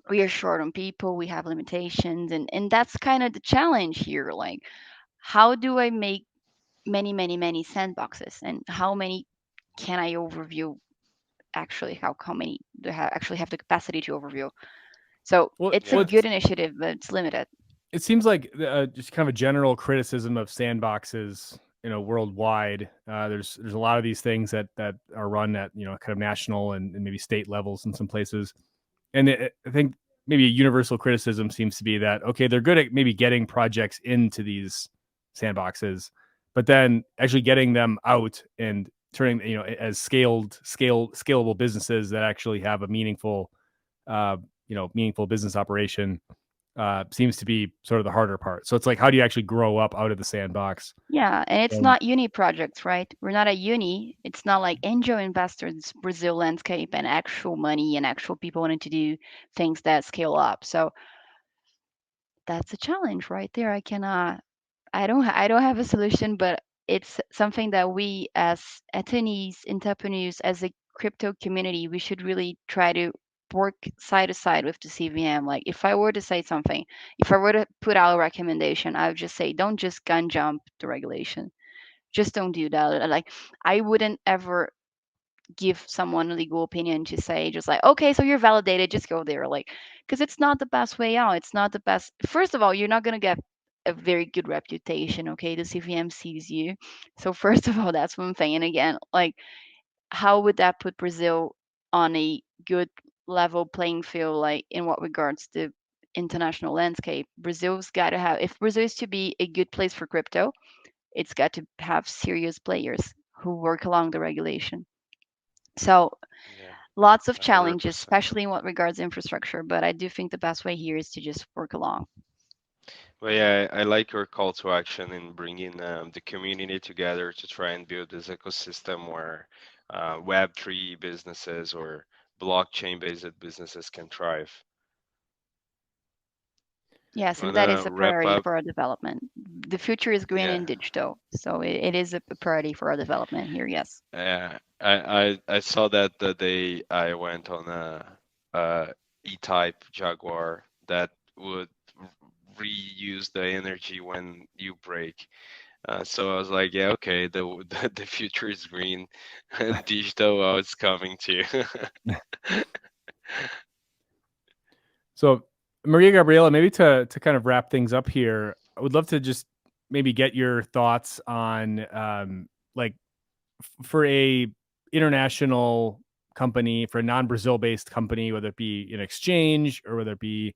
we are short on people, we have limitations, and that's kind of the challenge here. Like, how do I make many sandboxes, and how many can I overview? Actually, how many do I actually have the capacity to overview? So Well, it's a Yeah. good initiative, but it's limited. it seems like just kind of a general criticism of sandboxes, worldwide. There's a lot of these things that are run at kind of national and maybe state levels in some places, and I think maybe a universal criticism seems to be that okay, they're good at maybe getting projects into these sandboxes, but then actually getting them out and turning as scalable businesses that actually have a meaningful business operation seems to be sort of the harder part. So it's like, how do you actually grow up out of the sandbox? Yeah, and it's And not uni projects, right? We're not a uni. It's not like angel investors, Brazil landscape, and actual money and actual people wanting to do things that scale up. So that's a challenge right there. I don't have a solution, but it's something that we as attorneys, entrepreneurs, as a crypto community, we should really try to work side to side with the CVM. Like, if I were to say something, if I were to put out a recommendation, I would just say, don't just gun jump the regulation. Just don't do that. Like, I wouldn't ever give someone a legal opinion to say just like, okay, so you're validated, just go there. Like, because it's not the best way out. It's not the best. First of all, you're not gonna get a very good reputation. Okay, the CVM sees you. So first of all, that's one thing. And again, like, how would that put Brazil on a good level playing field, like in what regards to international landscape? Brazil's got to have, if Brazil is to be a good place for crypto, it's got to have serious players who work along the regulation. So Yeah. lots of hundred challenges, percent. especially in what regards infrastructure, but I do think the best way here is to just work along. Well, yeah, I like your call to action in bringing the community together to try and build this ecosystem where Web3 businesses or blockchain-based businesses can thrive. Yes, and that Wanna is a wrap priority up? for our development. The future is green Yeah. and digital, so it is a priority for our development here. Yes. Yeah, I saw that the day I went on a E-type Jaguar that would reuse the energy when you brake. So I was like, yeah, okay, the future is green, and digital, oh, it's coming too. so, Maria Gabriela, maybe to kind of wrap things up here, I would love to just maybe get your thoughts on like for a international company, for a non-Brazil based company, whether it be an exchange or whether it be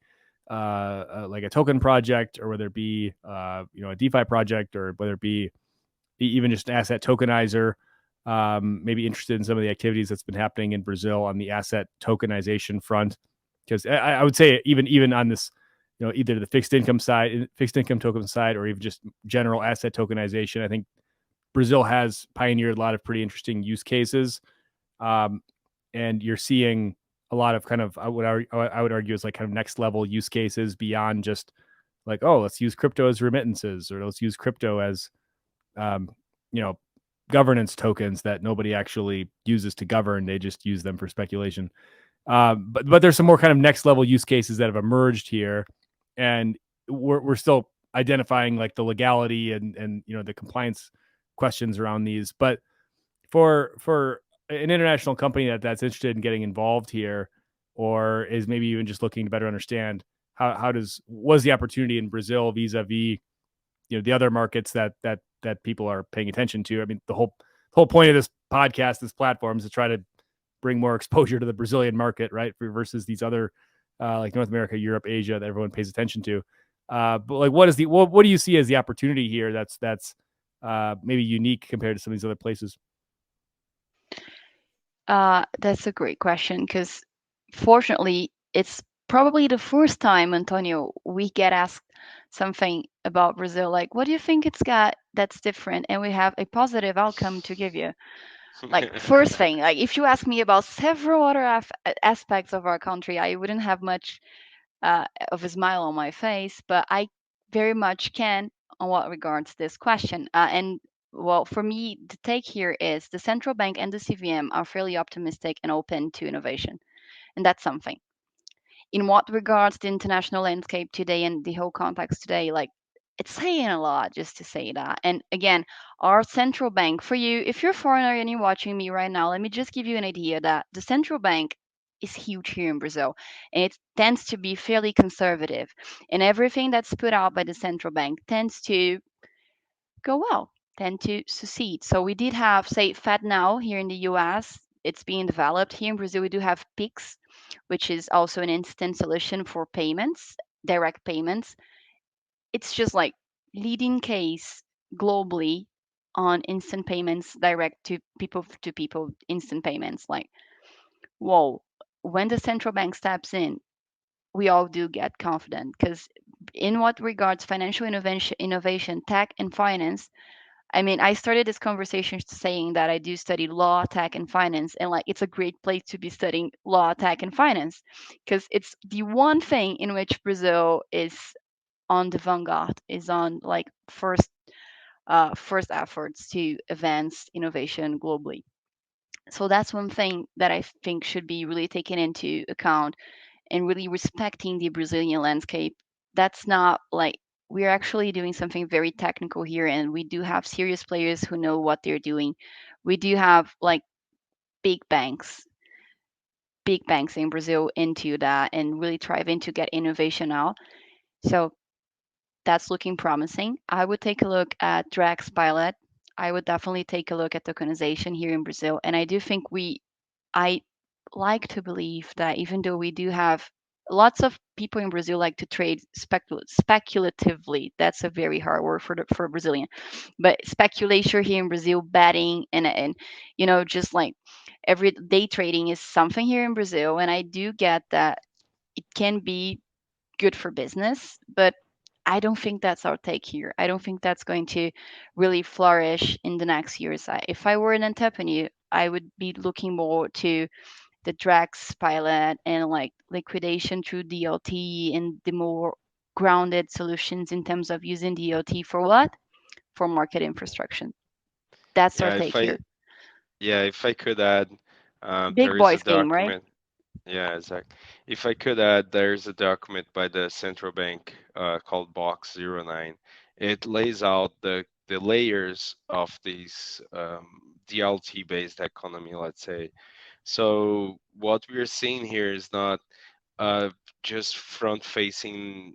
like a token project or whether it be a DeFi project or whether it be even just an asset tokenizer, maybe interested in some of the activities that's been happening in Brazil on the asset tokenization front. Because I would say even on this, either the fixed income side, fixed income token side, or even just general asset tokenization, I think Brazil has pioneered a lot of pretty interesting use cases, um, and you're seeing a lot of kind of I would argue is like kind of next level use cases beyond just like, oh, let's use crypto as remittances, or let's use crypto as um, you know governance tokens that nobody actually uses to govern; they just use them for speculation. But there's some more kind of next level use cases that have emerged here, and we're still identifying like the legality and the compliance questions around these. But for an international company that's interested in getting involved here, or is maybe even just looking to better understand how does was the opportunity in Brazil vis-a-vis the other markets that people are paying attention to. I mean, the whole point of this podcast, this platform, is to try to bring more exposure to the Brazilian market, right? Versus these other like North America, Europe, Asia that everyone pays attention to. But like, what do you see as the opportunity here? That's maybe unique compared to some of these other places. That's a great question because fortunately, it's probably the first time, Antonio, we get asked something about Brazil, like, what do you think it's got that's different? And we have a positive outcome to give you. Like, first thing, like, if you ask me about several other aspects of our country, I wouldn't have much of a smile on my face, but I very much can on what regards this question. And well, for me, the take here is the central bank and the CVM are fairly optimistic and open to innovation, and that's something. In what regards the international landscape today and the whole context today, like it's saying a lot just to say that. And again, our central bank, for you, if you're a foreigner and you're watching me right now, let me just give you an idea that the central bank is huge here in Brazil, and it tends to be fairly conservative. And everything that's put out by the central bank tends to go well, tend to succeed. So we did have, say, Fed Now here in the US. It's being developed. Here in Brazil, we do have PIX, which is also an instant solution for payments, direct payments. It's just like leading case globally on instant payments, direct to people instant payments. Like, whoa, when the central bank steps in, we all do get confident because in what regards financial innovation, tech and finance, I mean, I started this conversation saying that I do study law, tech, and finance, and like it's a great place to be studying law, tech, and finance because it's the one thing in which Brazil is on the vanguard, is on like first efforts to advance innovation globally. So that's one thing that I think should be really taken into account and really respecting the Brazilian landscape. That's not like we're actually doing something very technical here, and we do have serious players who know what they're doing. We do have like big banks, big banks in Brazil into that and really thriving to get innovation out. So that's looking promising. I would take a look at Drax pilot. I would definitely take a look at tokenization here in Brazil. And I do think I like to believe that even though we do have lots of people in Brazil like to trade speculatively. That's a very hard word for Brazilian, but speculation here in Brazil, betting and just like every day trading is something here in Brazil, and I do get that it can be good for business, but I don't think that's our take here. I don't think that's going to really flourish in the next years. If I were an entrepreneur, I would be looking more to the Drax pilot and like liquidation through DLT and the more grounded solutions in terms of using DLT for what? For market infrastructure. That's our Yeah, take here. if I could add, Big there is a boys game, right? document. Yeah, exactly. If I could add, there's a document by the central bank called Box 09. It lays out the layers of this DLT-based economy, let's say. So what we're seeing here is not uh, just front-facing,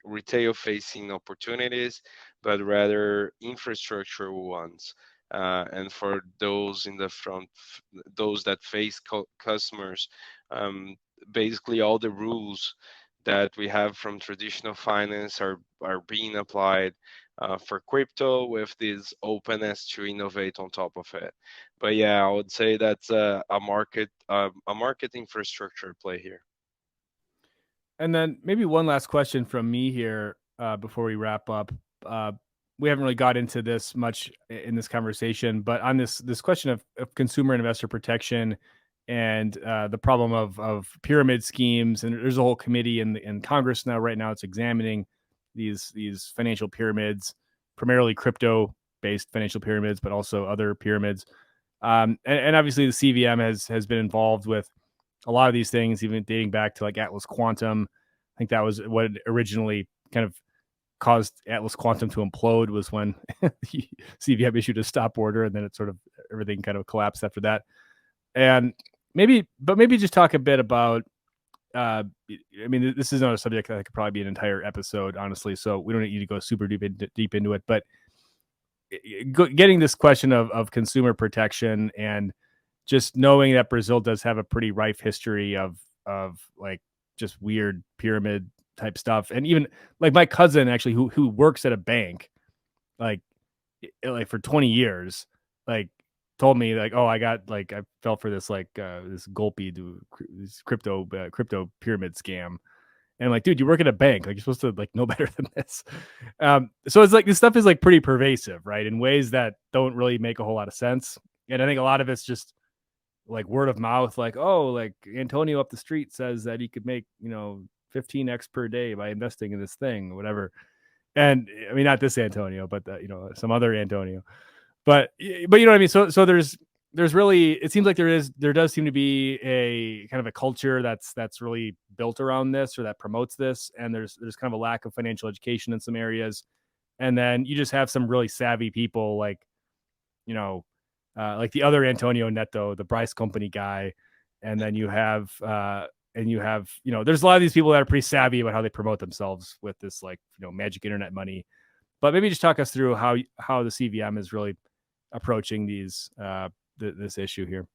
retail-facing opportunities, but rather infrastructure ones. And for those in the front, those that face customers, um, basically all the rules that we have from traditional finance are being applied for crypto with this openness to innovate on top of it. But yeah, I would say that's a market infrastructure play here. And then maybe one last question from me here before we wrap up. We haven't really got into this much in this conversation, but on this question of consumer and investor protection and the problem of pyramid schemes, and there's a whole committee in Congress now. Right now, it's examining these financial pyramids, primarily crypto based financial pyramids, but also other pyramids. And obviously, the CVM has been involved with a lot of these things, even dating back to like Atlas Quantum. I think that was what originally kind of caused Atlas Quantum to implode, was when CVM issued a stop order, and then it sort of everything kind of collapsed after that. And maybe just talk a bit about. I mean, this is not a subject that could probably be an entire episode, honestly. So we don't need to go super deep into it, but getting this question of consumer protection and just knowing that Brazil does have a pretty rife history of like just weird pyramid type stuff. And even like my cousin actually who works at a bank, like for 20 years, like told me like, oh, I fell for this this Golpy this crypto pyramid scam. And I'm like, dude, you work at a bank. Like, you're supposed to like know better than this. So it's like this stuff is like pretty pervasive, right? In ways that don't really make a whole lot of sense. And I think a lot of it's just like word of mouth, like, oh, like Antonio up the street says that he could make, 15x per day by investing in this thing, or whatever. And I mean, not this Antonio, but some other Antonio. But you know what I mean. So there's really, it seems like there does seem to be a kind of a culture that's really built around this, or that promotes this, and there's kind of a lack of financial education in some areas, and then you just have some really savvy people like like the other Antonio Neto, the Bryce Company guy, and then you have there's a lot of these people that are pretty savvy about how they promote themselves with this magic internet money. But maybe just talk us through how the CVM is really approaching this issue here.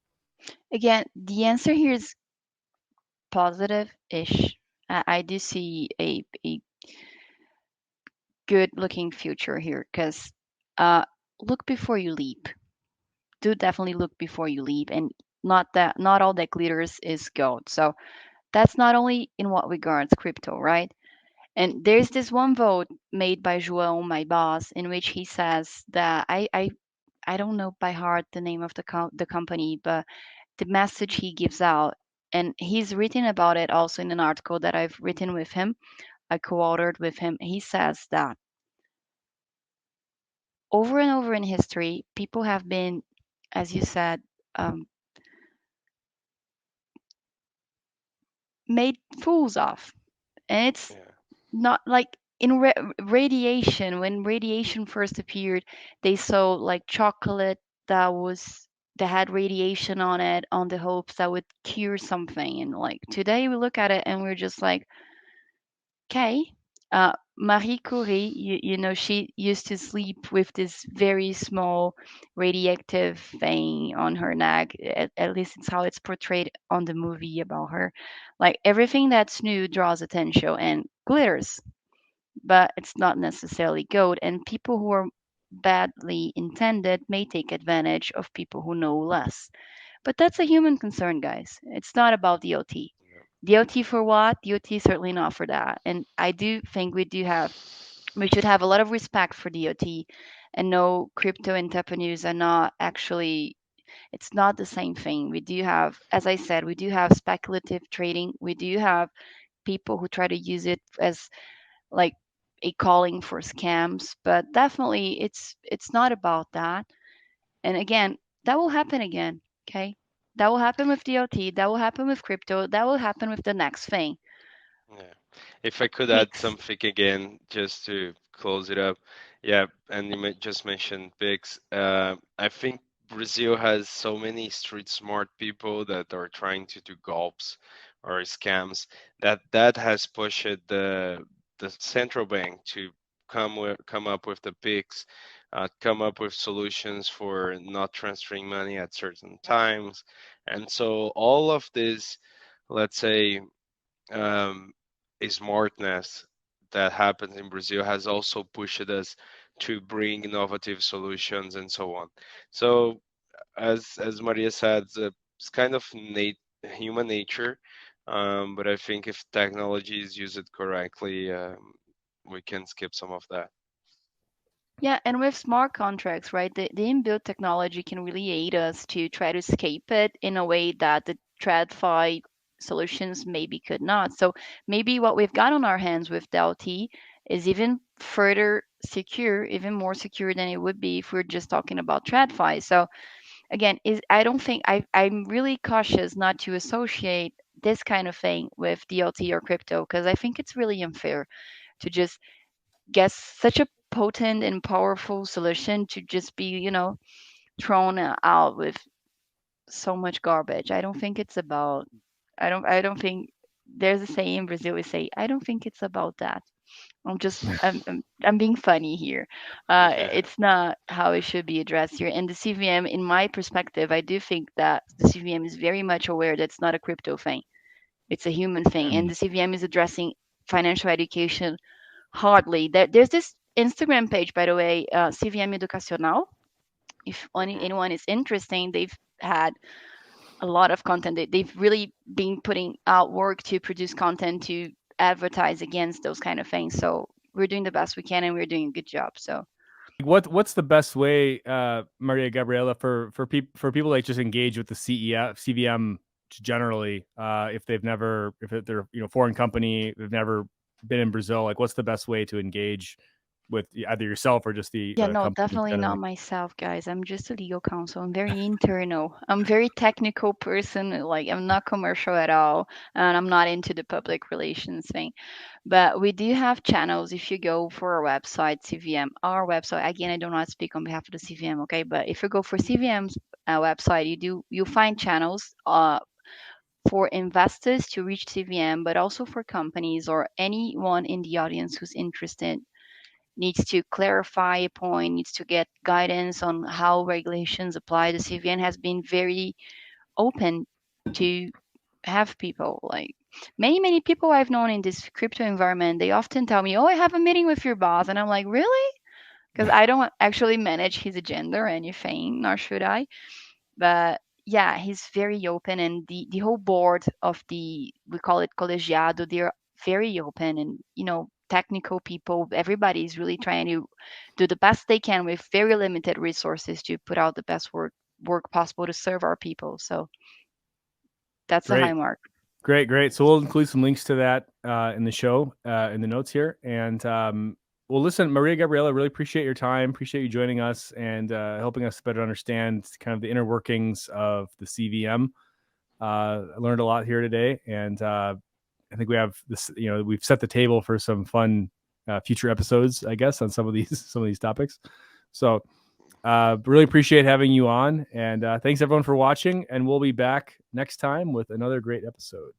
Again, the answer here is positive-ish. I do see a good looking future here, because look before you leap. Do definitely look before you leap, and not all that glitters is gold. So that's not only in what regards crypto, right? And there's this one vote made by João, my boss, in which he says that I don't know by heart the name of the company, but the message he gives out, and he's written about it also in an article that I've written with him. I co-authored with him. He says that over and over in history, people have been, as you said, made fools of, and it's not like in radiation. When radiation first appeared, they saw like chocolate that had radiation on it, on the hopes that would cure something, and like today we look at it and we're just like, okay. Marie Curie, she used to sleep with this very small radioactive thing on her neck. At least it's how it's portrayed on the movie about her. Like everything that's new draws attention and glitters, but it's not necessarily gold. And people who are badly intended may take advantage of people who know less. But that's a human concern, guys. It's not about the OT. DOT for what? DOT certainly not for that. And I do think we should have a lot of respect for DOT, and no, crypto entrepreneurs are not actually, it's not the same thing. We do have, as I said, we do have speculative trading. We do have people who try to use it as like a calling for scams, but definitely it's not about that. And again, that will happen again, okay? That will happen with DOT, that will happen with crypto, that will happen with the next thing. Yeah. If I could add something again, just to close it up. Yeah, and you just mentioned Pix. I think Brazil has so many street smart people that are trying to do gulps or scams that has pushed the central bank to come up with the Pix, come up with solutions for not transferring money at certain times, and so all of this, let's say, a smartness that happens in Brazil has also pushed us to bring innovative solutions and so on. So, as Maria said, it's kind of human nature, but I think if technology is used correctly, we can skip some of that. Yeah, and with smart contracts, right, the inbuilt technology can really aid us to try to escape it in a way that the TradFi solutions maybe could not. So maybe what we've got on our hands with DLT is even further secure, even more secure than it would be if we're just talking about TradFi. So again, I don't think I'm really cautious not to associate this kind of thing with DLT or crypto, because I think it's really unfair to just guess such a potent and powerful solution to just be, thrown out with so much garbage. I don't think it's about, I don't think there's a saying in Brazil we say, I don't think it's about that. I'm being funny here. It's not how it should be addressed here. And the CVM, in my perspective, I do think that the CVM is very much aware that it's not a crypto thing. It's a human thing. And the CVM is addressing financial education hardly. There's this Instagram page, by the way, CVM Educacional. If anyone is interested, they've had a lot of content. They've really been putting out work to produce content to advertise against those kind of things. So we're doing the best we can, and we're doing a good job. So what's the best way, Maria Gabriela, for people like just engage with the CVM generally, if they're foreign company, they've never been in Brazil, like what's the best way to engage with either yourself or just the Yeah, no, company definitely not generally? myself, guys. I'm just a legal counsel. I'm very internal. I'm very technical person. Like I'm not commercial at all, and I'm not into the public relations thing. But we do have channels. If you go for our website, CVM, our website, again, I do not speak on behalf of the CVM, okay? But if you go for CVM's website, you'll find channels for investors to reach CVM, but also for companies or anyone in the audience who's interested, needs to clarify a point, needs to get guidance on how regulations apply. The CVM has been very open to have people, like many people I've known in this crypto environment, they often tell me, "Oh, I have a meeting with your boss," and I'm like, "Really?" Because I don't actually manage his agenda or anything, nor should I. But yeah, he's very open, and the whole board of we call it colegiado, they're very open, and technical people, everybody is really trying to do the best they can with very limited resources to put out the best work possible to serve our people. So that's a high Great. mark. Great. So we'll include some links to that in the show, in the notes here. And well, listen, Maria Gabriela, really appreciate your time. Appreciate you joining us and helping us better understand kind of the inner workings of the CVM. I learned a lot here today, and I think we have this. We've set the table for some fun future episodes, I guess, on some of these topics. So really appreciate having you on, and thanks everyone for watching, and we'll be back next time with another great episode.